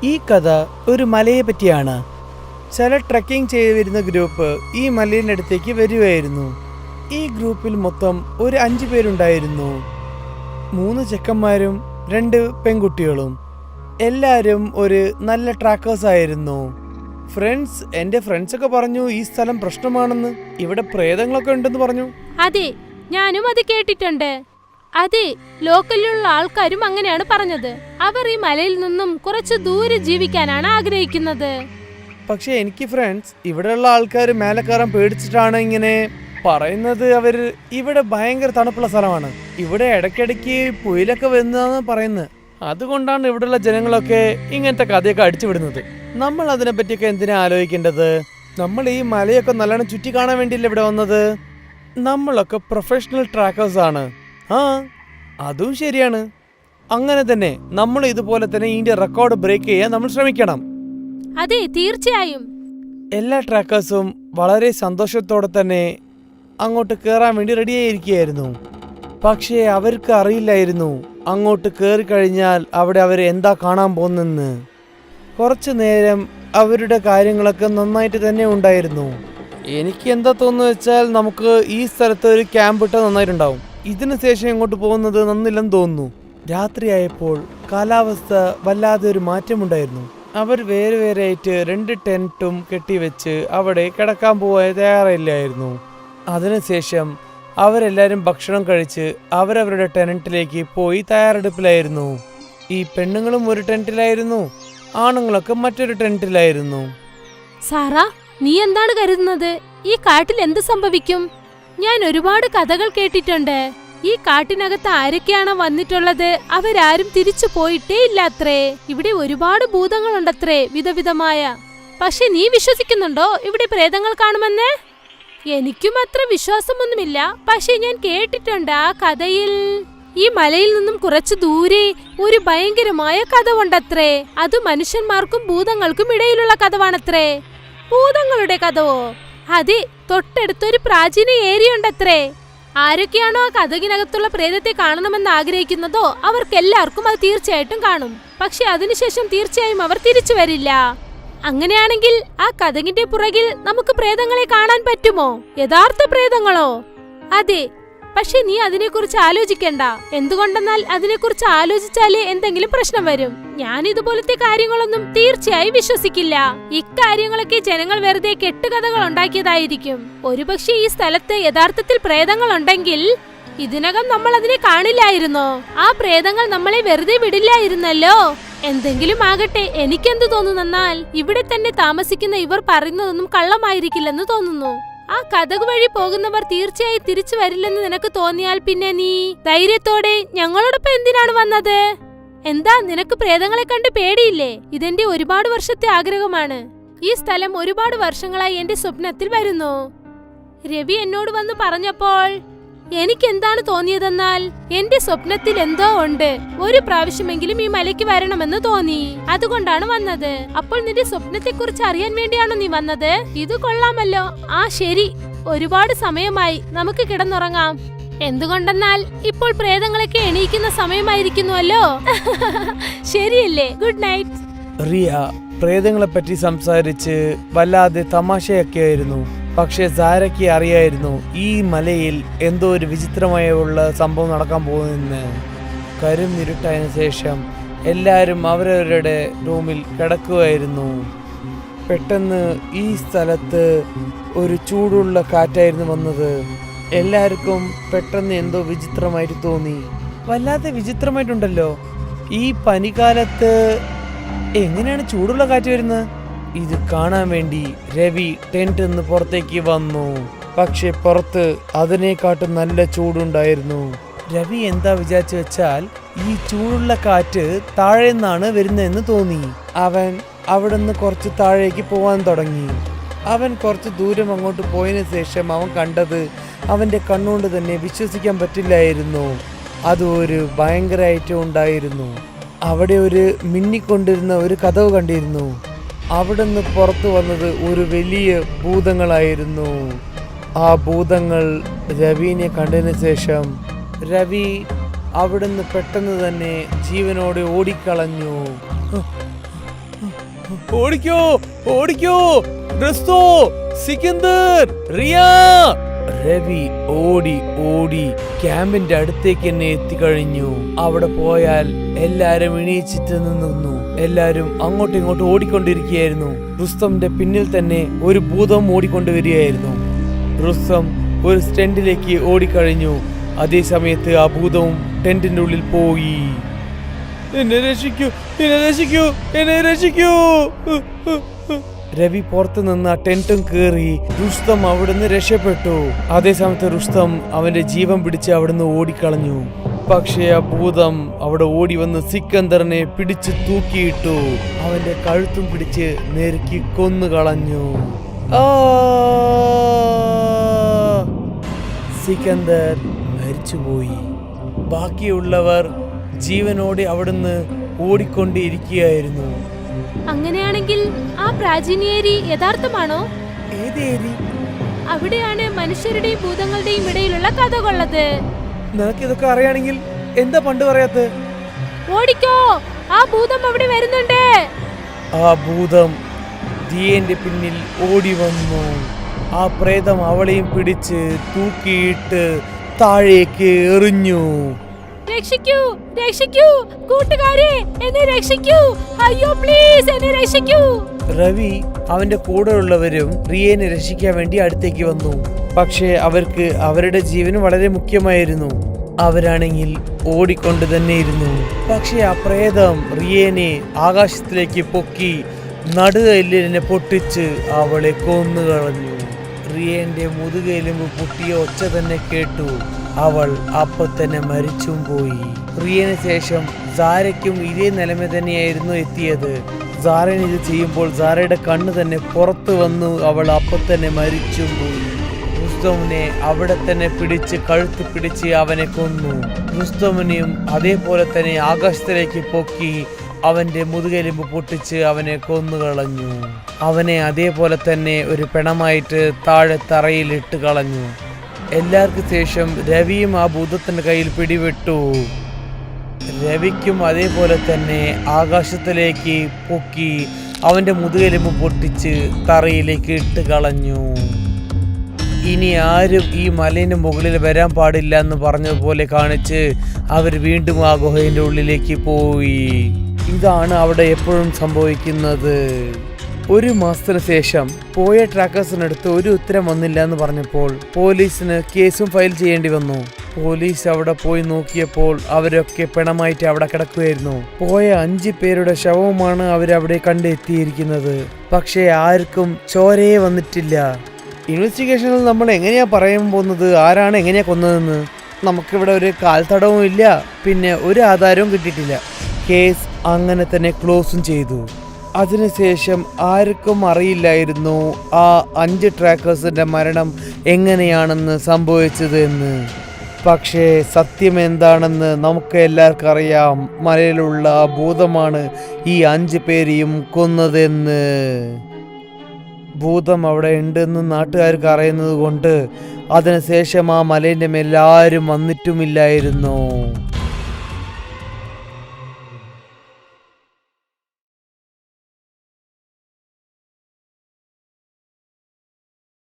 ഈ കഥ ഒരു മലയെ പറ്റിയാണ്. ചില ട്രക്കിംഗ് ചെയ്ത് വരുന്ന ഗ്രൂപ്പ് ഈ മലയുടെ അടുത്തേക്ക് വരുമായിരുന്നു. ഈ ഗ്രൂപ്പിൽ മൊത്തം ഒരു 5 പേരുണ്ടായിരുന്നു. 3 ചെക്കന്മാരും 2 പെൺകുട്ടികളും. എല്ലാവരും ഒരു നല്ല ട്രാക്കേഴ്സ് ആയിരുന്നു. എൻ്റെ ഫ്രണ്ട്സൊക്കെ പറഞ്ഞു ഈ സ്ഥലം പ്രശ്നമാണെന്ന്, ഇവിടെ പ്രേതങ്ങളൊക്കെ ഉണ്ടെന്ന് പറഞ്ഞു. അതെ, ഞാനും അത് കേട്ടിട്ടുണ്ട്. അതെ, ലോക്കലിലുള്ള ആൾക്കാരും അങ്ങനെയാണ് പറഞ്ഞത്. അവർ ഈ മലയിൽ നിന്നും കുറച്ച് ദൂരെ ജീവിക്കാനാണ് ആഗ്രഹിക്കുന്നത്. പക്ഷെ എനിക്ക് ഫ്രണ്ട്സ്, ഇവിടെയുള്ള ആൾക്കാർ മേലെ കയറാൻ പേടിച്ചിട്ടാണ് ഇങ്ങനെ പറയുന്നത്. ഇവിടെ ഭയങ്കര തണുപ്പുള്ള സ്ഥലമാണ്, ഇവിടെ ഇടയ്ക്കിടയ്ക്ക് പുയലൊക്കെ വരുന്നതാണ് പറയുന്നത്. അതുകൊണ്ടാണ് ഇവിടെയുള്ള ജനങ്ങളൊക്കെ ഇങ്ങനത്തെ കഥയൊക്കെ അടിച്ചു വിടുന്നത്. നമ്മൾ അതിനെ പറ്റിയൊക്കെ എന്തിനാ ആലോചിക്കേണ്ടത്? നമ്മൾ ഈ മലയൊക്കെ നല്ലോണം ചുറ്റി കാണാൻ വേണ്ടിയല്ലേ ഇവിടെ വന്നത്. നമ്മളൊക്കെ പ്രൊഫഷണൽ ട്രാക്കേഴ്സ് ആണ്. ആ, അതും ശരിയാണ്. അങ്ങനെ തന്നെ നമ്മൾ ഇതുപോലെ തന്നെ ഇതിന്റെ റെക്കോർഡ് ബ്രേക്ക് ചെയ്യാൻ നമ്മൾ ശ്രമിക്കണം. അതെ, തീർച്ചയായും. എല്ലാ ട്രാക്കേഴ്സും വളരെ സന്തോഷത്തോടെ തന്നെ അങ്ങോട്ട് കയറാൻ വേണ്ടി റെഡിയായിരിക്കുകയായിരുന്നു. പക്ഷേ അവർക്ക് അറിയില്ലായിരുന്നു അങ്ങോട്ട് കയറി കഴിഞ്ഞാൽ അവിടെ അവർ എന്താ കാണാൻ പോകുന്നെന്ന്. കുറച്ചു നേരം അവരുടെ കാര്യങ്ങളൊക്കെ നന്നായിട്ട് തന്നെ ഉണ്ടായിരുന്നു. എനിക്ക് എന്താ തോന്നുന്നു വെച്ചാൽ നമുക്ക് ഈ സ്ഥലത്ത് ഒരു ക്യാമ്പ് ഇട്ടാൽ നന്നായിട്ടുണ്ടാവും. ഇതിനു ശേഷം ഇങ്ങോട്ട് പോകുന്നത് നന്നില്ലെന്ന് തോന്നുന്നു. രാത്രിയായപ്പോൾ കാലാവസ്ഥ വല്ലാതെ ഒരു മാറ്റമുണ്ടായിരുന്നു. അവർ വേറെ വേറെ ആയിട്ട് 2 ടെന്റും കെട്ടിവെച്ച് അവിടെ കിടക്കാൻ പോകാൻ തയ്യാറില്ലായിരുന്നു. അതിനുശേഷം അവരെല്ലാവരും ഭക്ഷണം കഴിച്ച് അവരവരുടെ ടെനറ്റിലേക്ക് പോയി തയ്യാറെടുപ്പിലായിരുന്നു. ഈ പെണ്ണുങ്ങളും ഒരു ടെന്റിലായിരുന്നു, ആണുങ്ങളൊക്കെ മറ്റൊരു ടെന്റിലായിരുന്നു. സാറാ, നീ എന്താണ് കരുതുന്നത്? ഈ കാട്ടിൽ എന്ത് സംഭവിക്കും? ഞാൻ ഒരുപാട് കഥകൾ കേട്ടിട്ടുണ്ട്. ഈ കാട്ടിനകത്ത് ആരൊക്കെയാണോ വന്നിട്ടുള്ളത് അവരാരും തിരിച്ചു പോയിട്ടേ ഇല്ലാത്രേ. ഇവിടെ ഒരുപാട് ഭൂതങ്ങളുണ്ടത്രേ, വിധവിധമായ. പക്ഷെ നീ വിശ്വസിക്കുന്നുണ്ടോ ഇവിടെ പ്രേതങ്ങൾ കാണുമെന്ന്? എനിക്കും അത്ര വിശ്വാസമൊന്നുമില്ല. പക്ഷെ ഞാൻ കേട്ടിട്ടുണ്ട് ആ കഥയിൽ ഈ മലയിൽ നിന്നും കുറച്ചു ദൂരെ ഒരു ഭയങ്കരമായ കഥവുണ്ടത്രേ. അത് മനുഷ്യന്മാർക്കും ഭൂതങ്ങൾക്കും ഇടയിലുള്ള കഥവാണത്രേ. ഭൂതങ്ങളുടെ കഥവോ? അതെ, തൊട്ടടുത്തൊരു പ്രാചീന ഏരിയ ഉണ്ടത്രേ. ആരൊക്കെയാണോ ആ കഥകിനകത്തുള്ള പ്രേതത്തെ കാണണമെന്ന് ആഗ്രഹിക്കുന്നതോ അവർക്കെല്ലാവർക്കും അത് തീർച്ചയായിട്ടും കാണും. പക്ഷെ അതിനുശേഷം തീർച്ചയായും അവർ തിരിച്ചു വരില്ല. അങ്ങനെയാണെങ്കിൽ ആ കഥകിന്റെ പുറകിൽ നമുക്ക് പ്രേതങ്ങളെ കാണാൻ പറ്റുമോ? യഥാർത്ഥ പ്രേതങ്ങളോ? അതെ, പക്ഷെ നീ അതിനെക്കുറിച്ച് ആലോചിക്കണ്ട. എന്തുകൊണ്ടെന്നാൽ അതിനെക്കുറിച്ച് ആലോചിച്ചാലേ എന്തെങ്കിലും പ്രശ്നം വരും. ഞാൻ ഇതുപോലത്തെ കാര്യങ്ങളൊന്നും തീർച്ചയായും വിശ്വസിക്കില്ല. ഇക്കാര്യങ്ങളൊക്കെ ജനങ്ങൾ വെറുതെ കെട്ടുകഥകൾ ഉണ്ടാക്കിയതായിരിക്കും. ഒരുപക്ഷെ ഈ സ്ഥലത്ത് യഥാർത്ഥത്തിൽ പ്രേതങ്ങൾ ഉണ്ടെങ്കിൽ ഇതിനകം നമ്മൾ അതിനെ കാണില്ലായിരുന്നോ? ആ പ്രേതങ്ങൾ നമ്മളെ വെറുതെ വിടില്ലായിരുന്നല്ലോ. എന്തെങ്കിലും ആകട്ടെ, എനിക്കെന്ത് തോന്നുന്നെന്നാൽ ഇവിടെ തന്നെ താമസിക്കുന്ന ഇവർ പറയുന്നതൊന്നും കള്ളമായിരിക്കില്ലെന്ന് തോന്നുന്നു. ആ കഥക് വഴി പോകുന്നവർ തീർച്ചയായും തിരിച്ചു വരില്ലെന്ന് നിനക്ക് തോന്നിയാൽ പിന്നെ നീ ധൈര്യത്തോടെ ഞങ്ങളോടൊപ്പം എന്തിനാണ് വന്നത്? എന്താ, നിനക്ക് പ്രേതങ്ങളെ കണ്ട് പേടിയില്ലേ? ഇതെന്റെ ഒരുപാട് വർഷത്തെ ആഗ്രഹമാണ്. ഈ സ്ഥലം ഒരുപാട് വർഷങ്ങളായി എന്റെ സ്വപ്നത്തിൽ വരുന്നു. രവി എന്നോട് വന്ന് പറഞ്ഞപ്പോൾ എനിക്കെന്താണ് തോന്നിയതെന്നാൽ എന്റെ സ്വപ്നത്തിൽ എന്തോ ഉണ്ട്. ഒരു പ്രാവശ്യമെങ്കിലും ഈ മലയ്ക്ക് വരണമെന്ന് തോന്നി. അതുകൊണ്ടാണ് വന്നത്. അപ്പോൾ നിന്റെ സ്വപ്നത്തെ കുറിച്ച് അറിയാൻ വേണ്ടിയാണോ നീ വന്നത്? ഇത് കൊള്ളാമല്ലോ. ആ ശരി, ഒരുപാട് സമയമായി, നമുക്ക് കിടന്നുറങ്ങാം. എന്തുകൊണ്ടെന്നാൽ ഇപ്പോൾ പ്രേതങ്ങളൊക്കെ എണീക്കുന്ന സമയമായിരിക്കുന്നുവല്ലോ. ശരിയല്ലേ? Good night. റിയ പ്രേതങ്ങളെ പറ്റി സംസാരിച്ച് വല്ലാതെ തമാശയൊക്കെയായിരുന്നു. പക്ഷെ സാരയ്ക്ക് അറിയായിരുന്നു ഈ മലയിൽ എന്തോ ഒരു വിചിത്രമായുള്ള സംഭവം നടക്കാൻ പോകുന്നെന്ന്. കരുന്നിരുട്ടായതിനു ശേഷം എല്ലാവരും അവരവരുടെ റൂമിൽ കിടക്കുകയായിരുന്നു. പെട്ടെന്ന് ഈ സ്ഥലത്ത് ഒരു ചൂടുള്ള കാറ്റായിരുന്നു വന്നത്. എല്ലാവർക്കും പെട്ടെന്ന് എന്തോ വിചിത്രമായിട്ട് തോന്നി. വല്ലാതെ വിചിത്രമായിട്ടുണ്ടല്ലോ, ഈ പനിക്കാലത്ത് എങ്ങനെയാണ് ചൂടുള്ള കാറ്റ് വരുന്നത്? ഇത് കാണാൻ വേണ്ടി രവി ടെന്റ് നിന്ന് പുറത്തേക്ക് വന്നു. പക്ഷെ പുറത്ത് അതിനെക്കാട്ടും നല്ല ചൂടുണ്ടായിരുന്നു. രവി എന്താ വിചാരിച്ചു വെച്ചാൽ ഈ ചൂടുള്ള കാറ്റ് താഴെ നിന്നാണ് വരുന്നതെന്ന് തോന്നി. അവൻ അവിടെ നിന്ന് കുറച്ച് താഴേക്ക് പോവാൻ തുടങ്ങി. അവൻ കുറച്ച് ദൂരം അങ്ങോട്ട് പോയതിനു ശേഷം അവൻ കണ്ടത് അവന്റെ കണ്ണുകൊണ്ട് തന്നെ വിശ്വസിക്കാൻ പറ്റില്ലായിരുന്നു. അത് ഒരു ഭയങ്കരമായിട്ട് ഉണ്ടായിരുന്നു. അവിടെ ഒരു മിന്നിക്കൊണ്ടിരുന്ന ഒരു കഥവ് കണ്ടിരുന്നു. അവിടെ നിന്ന് പുറത്തു വന്നത് ഒരു വലിയ ഭൂതങ്ങളായിരുന്നു. ആ ഭൂതങ്ങൾ രവിനെ കണ്ടതിന് ശേഷം രവി അവിടുന്ന് പെട്ടെന്ന് തന്നെ ജീവനോടെ ഓടിക്കളഞ്ഞു. ഓടിക്കോ ഓടിക്കോ, റസ്തോ, സിക്കന്ദർ, റിയ. രവി ഓടി ഓടി ക്യാമ്പിന്റെ അടുത്തേക്ക് തന്നെ എത്തിക്കഴിഞ്ഞു. അവിടെ പോയാൽ എല്ലാരും എണീച്ചിട്ട് നിന്നു. എല്ലാരും അങ്ങോട്ടും ഇങ്ങോട്ടും ഓടിക്കൊണ്ടിരിക്കുകയായിരുന്നു. റുസ്തമിന്റെ പിന്നിൽ തന്നെ ഒരു ഭൂതം ഓടിക്കൊണ്ടുവരികയായിരുന്നു. റുസ്തം ഒരു ടെന്റിലേക്ക് ഓടിക്കഴിഞ്ഞു. അതേ സമയത്ത് ആ ഭൂതവും ടെന്റിന്റെ ഉള്ളിൽ പോയി. എന്നെ രക്ഷിക്കൂ, എന്നെ രക്ഷിക്കൂ, എന്നെ രക്ഷിക്കൂ. രവി പുറത്തു നിന്ന് ആ ടെന്റും കേറി റുസ്തം അവിടുന്ന് രക്ഷപ്പെട്ടു. അതേ സമയത്ത് റുസ്തം അവന്റെ ജീവൻ പിടിച്ച് അവിടുന്ന് ഓടിക്കളഞ്ഞു. പക്ഷേ ആ ഭൂതം അവിടെ ഓടി വന്ന് സിക്കന്ദറിനെ പിടിച്ച് തൂക്കിയിട്ടു. അവന്റെ കഴുത്തും പിടിച്ച് നെരുക്കി കൊന്നുകളഞ്ഞു. സിക്കന്ദർ മരിച്ചുപോയി. ബാക്കിയുള്ളവർ ജീവനോടെ അവിടുന്ന് ഓടിക്കൊണ്ടിരിക്കുകയായിരുന്നു. അങ്ങനെയാണെങ്കിൽ ആ പ്രാചീനേരി യഥാർത്ഥമാണോ? ഏതേരി? അവിടെയാണ് മനുഷ്യരുടെയും ഭൂതങ്ങളുടെയും ഇടയിലുള്ള കഥകളുള്ളത്. നിനക്ക് ഇതൊക്കെ അറിയാണെങ്കിൽ എന്താ പണ്ട് പറയാത്ത? ഓടിക്കോ, ആ ഭൂതം അവിടെ വരുന്നുണ്ട്. ആ ഭൂതം ദിയന്റെ പിന്നിൽ ഓടി വന്നു. ആ പ്രേതം അവളെയും പിടിച്ച് തൂക്കിയിട്ട് താഴേക്ക് എറിഞ്ഞു. രക്ഷിക്കൂ, രക്ഷിക്കൂ കൂട്ടുകാരെ, എന്നെ രക്ഷിക്കൂ, അയ്യോ പ്ലീസ് എന്നെ രക്ഷിക്കൂ. രവി അവന്റെ കൂടെയുള്ളവരും റിയനെ രക്ഷിക്കാൻ വേണ്ടി അടുത്തേക്ക് വന്നു. പക്ഷേ അവർക്ക് അവരുടെ ജീവന് വളരെ മുഖ്യമായിരുന്നു. അവരാണെങ്കിൽ ഓടിക്കൊണ്ട് തന്നെ ഇരുന്നു. പക്ഷെ ആ പ്രേതം റിയനെ ആകാശത്തിലേക്ക് പൊക്കി നടുകല്ലിനെ പൊട്ടിച്ച് അവളെ കൊന്നുകളഞ്ഞു. റിയന്റെ മുതുകെലുമ്പ് പൊട്ടിയ ഒച്ച തന്നെ കേട്ടു. അവൾ അപ്പൊ തന്നെ മരിച്ചും പോയി. റിയന് ശേഷം സാരയ്ക്കും ഇതേ നിലമ തന്നെയായിരുന്നു എത്തിയത്. സാരൻ ഇത് ചെയ്യുമ്പോൾ സാരയുടെ കണ്ണ് തന്നെ പുറത്തു വന്നു. അവൾ അപ്പൊ തന്നെ മരിച്ചും പോയി. റുസ്തമിനെ അവിടെ തന്നെ പിടിച്ച് കഴുത്തി പിടിച്ച് അവനെ കൊന്നു. റുസ്തമിനെയും അതേപോലെ തന്നെ ആകാശത്തിലേക്ക് പൊക്കി അവന്റെ മുതുകെലുമ്പ് പൊട്ടിച്ച് അവനെ കൊന്നുകളഞ്ഞു. അവനെ അതേപോലെ തന്നെ ഒരു പിണമായിട്ട് താഴെ തറയിൽ ഇട്ട് കളഞ്ഞു. എല്ലാവർക്കും ശേഷം രവിയും ആ ഭൂതത്തിന്റെ കയ്യിൽ പിടിവിട്ടു. രവിക്കും അതേപോലെ തന്നെ ആകാശത്തിലേക്ക് പൊക്കി അവന്റെ മുതുകെലുമ്പ് പൊട്ടിച്ച് തറയിലേക്ക് ഇട്ട് കളഞ്ഞു. ഇനി ആരും ഈ മലയുടെ മുകളിൽ വരാൻ പാടില്ല എന്ന് പറഞ്ഞതുപോലെ കാണിച്ച് അവർ വീണ്ടും ആ ഗുഹയുടെ ഉള്ളിലേക്ക് പോയി. ഇതാണ് അവിടെ എപ്പോഴും സംഭവിക്കുന്നത്. ഒരു മാസത്തിന് ശേഷം പോയ ട്രാക്കേഴ്സിനടുത്ത് ഒരു ഉത്തരം വന്നില്ല എന്ന് പറഞ്ഞപ്പോൾ പോലീസിന് കേസും ഫയൽ ചെയ്യേണ്ടി വന്നു. പോലീസ് അവിടെ പോയി നോക്കിയപ്പോൾ അവരൊക്കെ പിണമായിട്ട് അവിടെ കിടക്കുകയായിരുന്നു. പോയ 5 പേരുടെ ശവവുമാണ് അവരവിടെ കണ്ടെത്തിയിരിക്കുന്നത്. പക്ഷേ ആർക്കും ചോരയെ വന്നിട്ടില്ല. ഇൻവെസ്റ്റിഗേഷനിൽ നമ്മൾ എങ്ങനെയാ പറയാൻ പോകുന്നത് ആരാണ് എങ്ങനെയാ കൊന്നതെന്ന്? നമുക്കിവിടെ ഒരു കാൽത്തടവും ഇല്ല, പിന്നെ ഒരു ആധാരവും കിട്ടിയിട്ടില്ല. കേസ് അങ്ങനെ തന്നെ ക്ലോസും ചെയ്തു. അതിനുശേഷം ആർക്കും അറിയില്ലായിരുന്നു ആ 5 ട്രാക്കേഴ്സിന്റെ മരണം എങ്ങനെയാണെന്ന് സംഭവിച്ചത് എന്ന്. പക്ഷേ സത്യം എന്താണെന്ന് നമുക്ക് എല്ലാവർക്കും അറിയാം. മലയിലുള്ള ഭൂതമാണ് ഈ 5 പേരെയും കൊന്നതെന്ന്. ഭൂതം അവിടെ ഉണ്ടെന്ന് നാട്ടുകാർക്ക് അറിയുന്നത് കൊണ്ട് അതിനുശേഷം ആ മലേന്റെ മേൽ ആരും വന്നിട്ടുമില്ലായിരുന്നു.